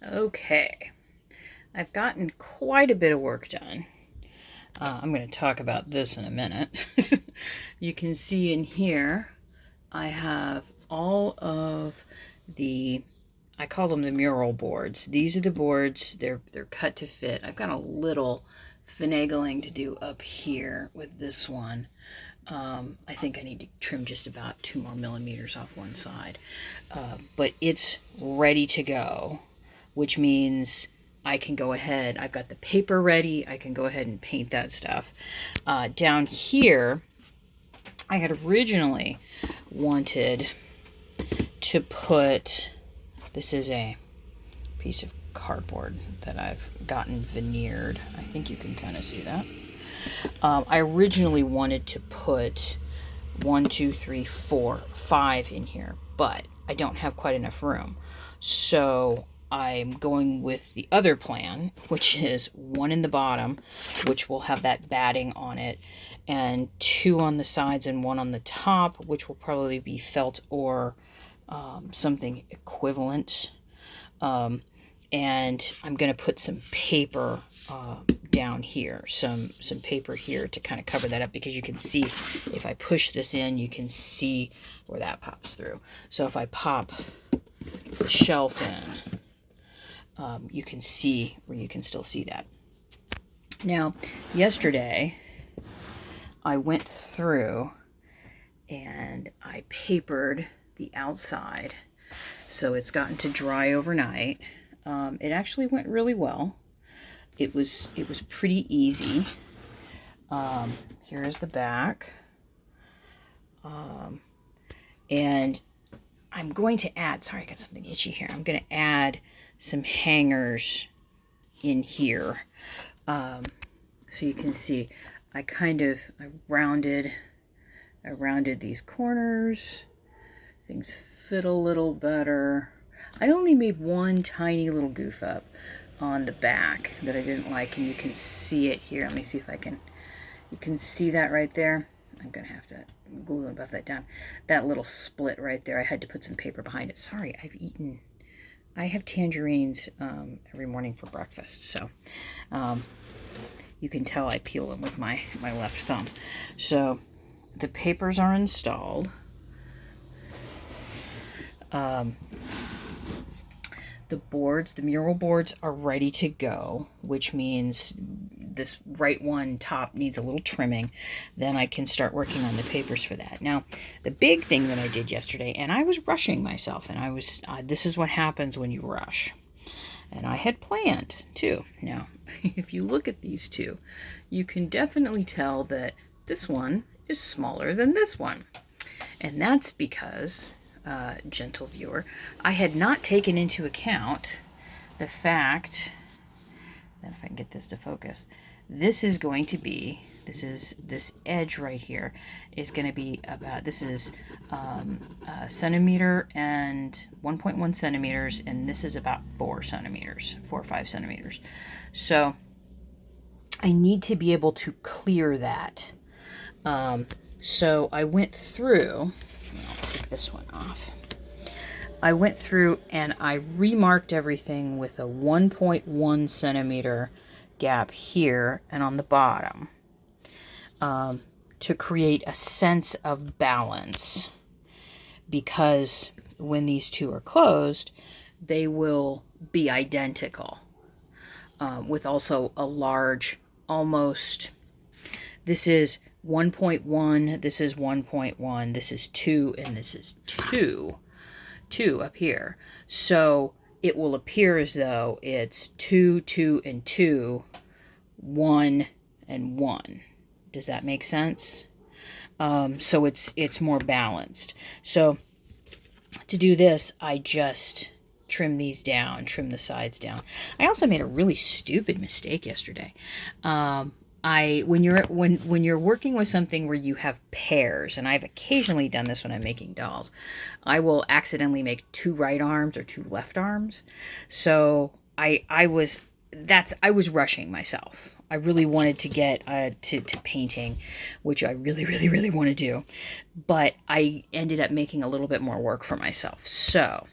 Okay, I've gotten quite a bit of work done. I'm going to talk about this in a minute. You can see in here, I have all of the, I call them the mural boards. These are the boards, they're cut to fit. I've got a little finagling to do up here with this one. I think I need to trim just about 2 more millimeters off one side. But it's ready to go, which means I can go ahead. I've got the paper ready. I can go ahead and paint that stuff. Down here, I had originally wanted to put, this is a piece of cardboard that I've gotten veneered. I think you can kind of see that. I originally wanted to put 1, 2, 3, 4, 5 in here, but I don't have quite enough room. So I'm going with the other plan, which is 1 in the bottom, which will have that batting on it, and 2 on the sides and 1 on the top, which will probably be felt or something equivalent. And I'm going to put some paper down here, some paper here to kind of cover that up, because you can see if I push this in, you can see where that pops through. So if I pop the shelf in, you can see where you can still see that. Now, yesterday, I went through and I papered the outside, so it's gotten to dry overnight. It actually went really well. It was pretty easy. Here is the back. And I'm going to add, sorry, I got something itchy here. I'm going to add some hangers in here. So you can see, I rounded these corners. Things fit a little better. I only made one tiny little goof up on the back that I didn't like, and you can see it here. Let me see if I can, you can see that right there. I'm gonna have to glue and buff that down. That little split right there, I had to put some paper behind it. Sorry, I have tangerines every morning for breakfast, so you can tell I peel them with my left thumb. So the papers are installed. The boards, the mural boards, are ready to go, which means this right one top needs a little trimming. Then I can start working on the papers for that. Now, the big thing that I did yesterday, and I was rushing myself, and this is what happens when you rush. And I had planned too. Now, if you look at these two, you can definitely tell that this one is smaller than this one. And that's because, gentle viewer, I had not taken into account the fact that, if I can get this to focus, this edge right here is going to be about, this is a centimeter and 1.1 centimeters, and this is about 4 centimeters, 4 or 5 centimeters. So I need to be able to clear that. So I went through, I'll take this one off. I went through and I remarked everything with a 1.1 centimeter gap here and on the bottom, to create a sense of balance, because when these two are closed, they will be identical, with also a large, almost, this is 1.1, this is 1.1, this is 2, and this is 2 up here. So it will appear as though it's 2, 2, and 2, 1, and 1. Does that make sense? So it's more balanced. So to do this, I just trim these down, trim the sides down. I also made a really stupid mistake yesterday. When you're working with something where you have pairs, and I've occasionally done this when I'm making dolls, I will accidentally make 2 right arms or 2 left arms. So I was rushing myself. I really wanted to get to painting, which I really want to do, but I ended up making a little bit more work for myself. So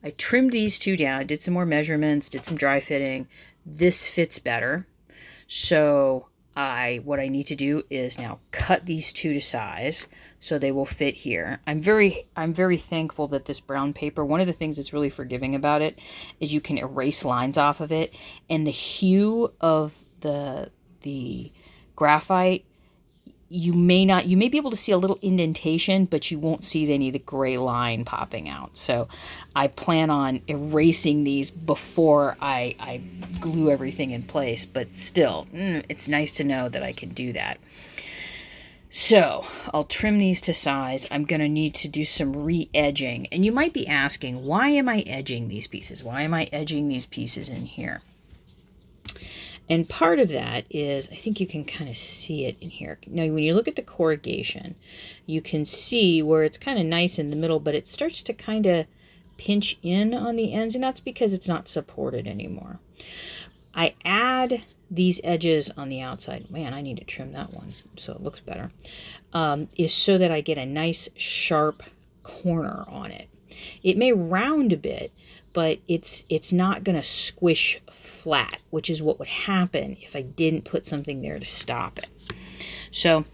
I trimmed these two down, did some more measurements, did some dry fitting. This fits better. So what I need to do is now cut these two to size so they will fit here. I'm very thankful that this brown paper, one of the things that's really forgiving about it is you can erase lines off of it, and the hue of the graphite, you may be able to see a little indentation, but you won't see any of the gray line popping out. So I plan on erasing these before I glue everything in place, but still, it's nice to know that I can do that. So I'll trim these to size. I'm going to need to do some re-edging. And you might be asking, why am I edging these pieces? Why am I edging these pieces in here? And part of that is, I think you can kind of see it in here. Now, when you look at the corrugation, you can see where it's kind of nice in the middle, but it starts to kind of pinch in on the ends, and that's because it's not supported anymore. I add these edges on the outside. Man, I need to trim that one so it looks better. Is so that I get a nice sharp corner on it. It may round a bit, but it's not going to squish flat, which is what would happen if I didn't put something there to stop it. So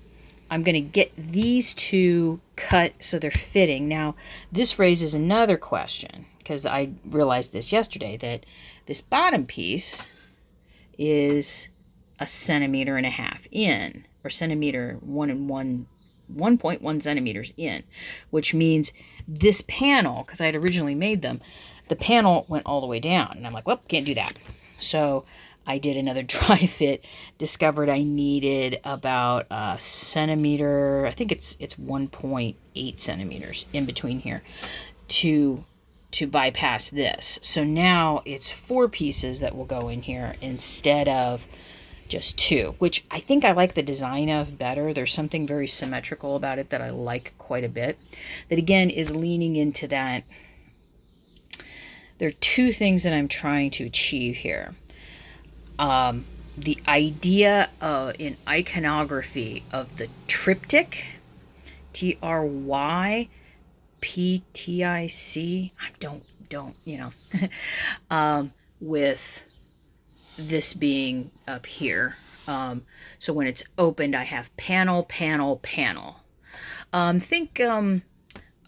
I'm going to get these two cut so they're fitting. Now, this raises another question, because I realized this yesterday, that this bottom piece is 1.5 centimeters in, or 1.1 centimeters in, which means this panel, because I had originally made them, the panel went all the way down, and I'm like, well, can't do that. So I did another dry fit, discovered I needed about a centimeter, I think it's 1.8 centimeters in between here to bypass this. So now it's 4 pieces that will go in here instead of just 2, which I think I like the design of better. There's something very symmetrical about it that I like quite a bit. That again is leaning into that. There are 2 things that I'm trying to achieve here. The idea in iconography of the triptych, TRYPTIC, with this being up here. So when it's opened, I have panel, panel, panel. Think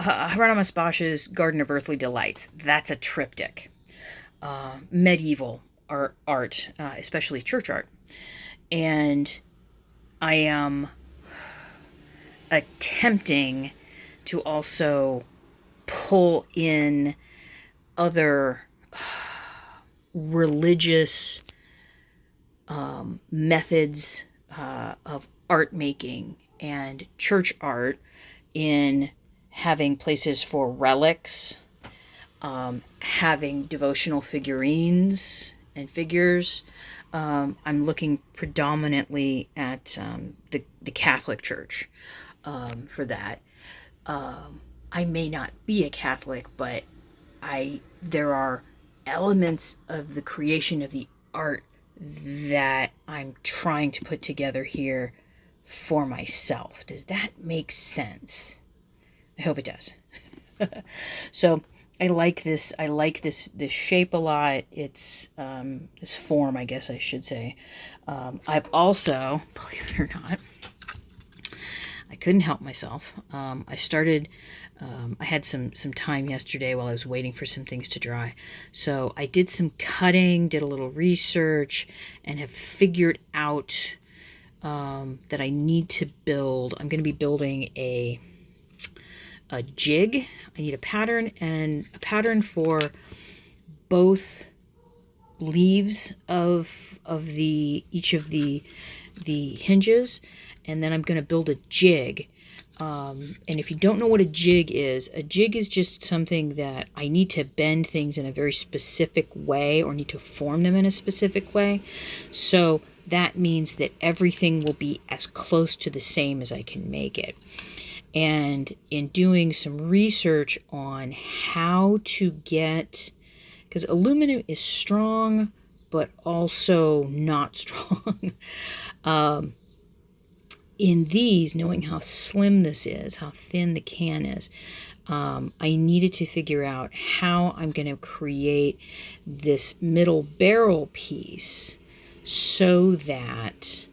Hieronymus Bosch's Garden of Earthly Delights. That's a triptych. Medieval art, especially church art. And I am attempting to also pull in other religious methods of art making and church art in having places for relics, having devotional figurines and figures. I'm looking predominantly at the Catholic Church for that. I may not be a Catholic, but there are elements of the creation of the art that I'm trying to put together here for myself. Does that make sense? I hope it does. So I like this shape a lot. It's this form, I guess I should say. I've also, believe it or not, I couldn't help myself. I started, I had some time yesterday while I was waiting for some things to dry. So I did some cutting, did a little research, and have figured out that I need to build, I'm going to be building a jig. I need a pattern, and a pattern for both leaves of each of the hinges, and then I'm going to build a jig. And if you don't know what a jig is just something that I need to bend things in a very specific way, or need to form them in a specific way. So that means that everything will be as close to the same as I can make it. And in doing some research on how to get, because aluminum is strong, but also not strong. In these, knowing how slim this is, how thin the can is, I needed to figure out how I'm going to create this middle barrel piece so that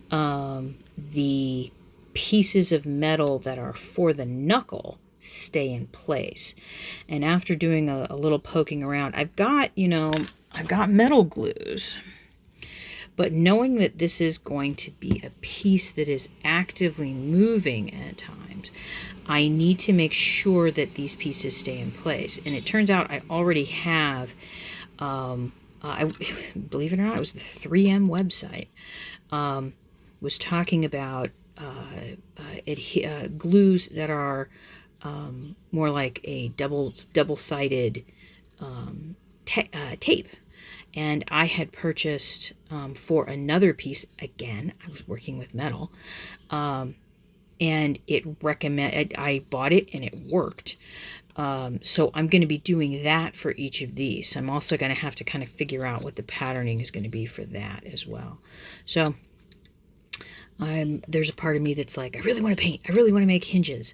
the pieces of metal that are for the knuckle stay in place. And after doing a little poking around, I've got metal glues. But knowing that this is going to be a piece that is actively moving at times, I need to make sure that these pieces stay in place. And it turns out I already have, believe it or not, it was the 3M website, was talking about glues that are more like a double-sided tape. And I had purchased for another piece, again, I was working with metal, and I bought it and it worked. So I'm going to be doing that for each of these. So I'm also going to have to kind of figure out what the patterning is going to be for that as well. So there's a part of me that's like, I really want to paint. I really want to make hinges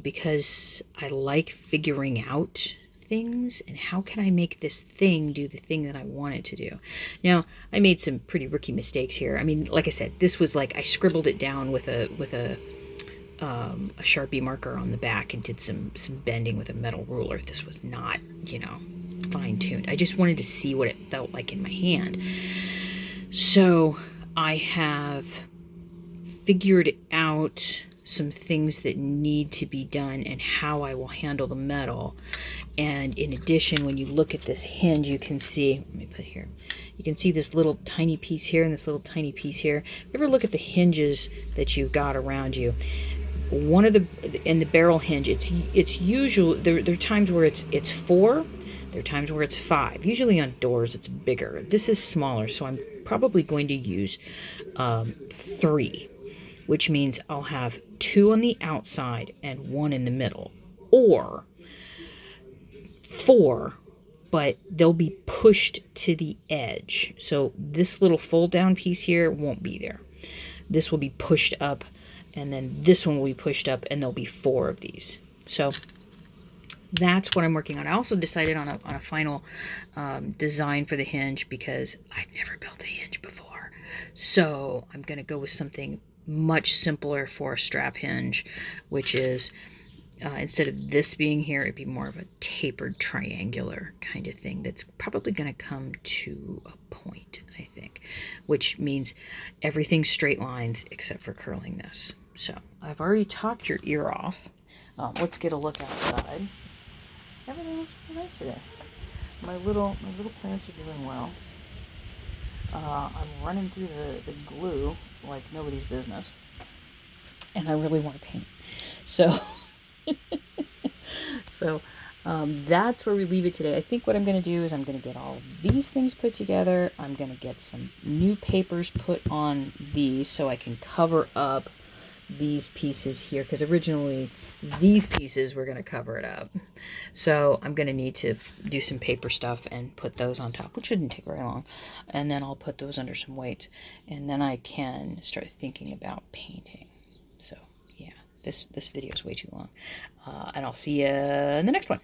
because I like figuring out things and how can I make this thing do the thing that I want it to do. Now, I made some pretty rookie mistakes here. I mean, like I said, this was like I scribbled it down with a Sharpie marker on the back and did some bending with a metal ruler. This was not, fine-tuned. I just wanted to see what it felt like in my hand. So I have figured out some things that need to be done and how I will handle the metal. And in addition, when you look at this hinge, you can see, let me put it here, you can see this little tiny piece here and this little tiny piece here. If you ever look at the hinges that you've got around you, in the barrel hinge, it's usual, there are times where it's 4, there are times where it's 5. Usually on doors it's bigger. This is smaller, so I'm probably going to use 3, which means I'll have 2 on the outside and 1 in the middle, or 4, but they'll be pushed to the edge. So this little fold down piece here won't be there. This will be pushed up, and then this one will be pushed up, and there'll be 4 of these. So that's what I'm working on. I also decided on a final design for the hinge because I've never built a hinge before. So I'm going to go with something much simpler for a strap hinge, which is instead of this being here, it'd be more of a tapered triangular kind of thing that's probably going to come to a point, I think, which means everything's straight lines except for curling this. So I've already talked your ear off. Let's get a look outside. Everything looks pretty nice today. My little plants are doing well. I'm running through the glue like nobody's business, and I really want to paint. So that's where we leave it today. I think what I'm going to do is I'm going to get all of these things put together. I'm going to get some new papers put on these so I can cover up these pieces here, because originally these pieces were going to cover it up. So I'm going to need to do some paper stuff and put those on top, which shouldn't take very long. And then I'll put those under some weights, and then I can start thinking about painting. So yeah, this video is way too long. And I'll see you in the next one.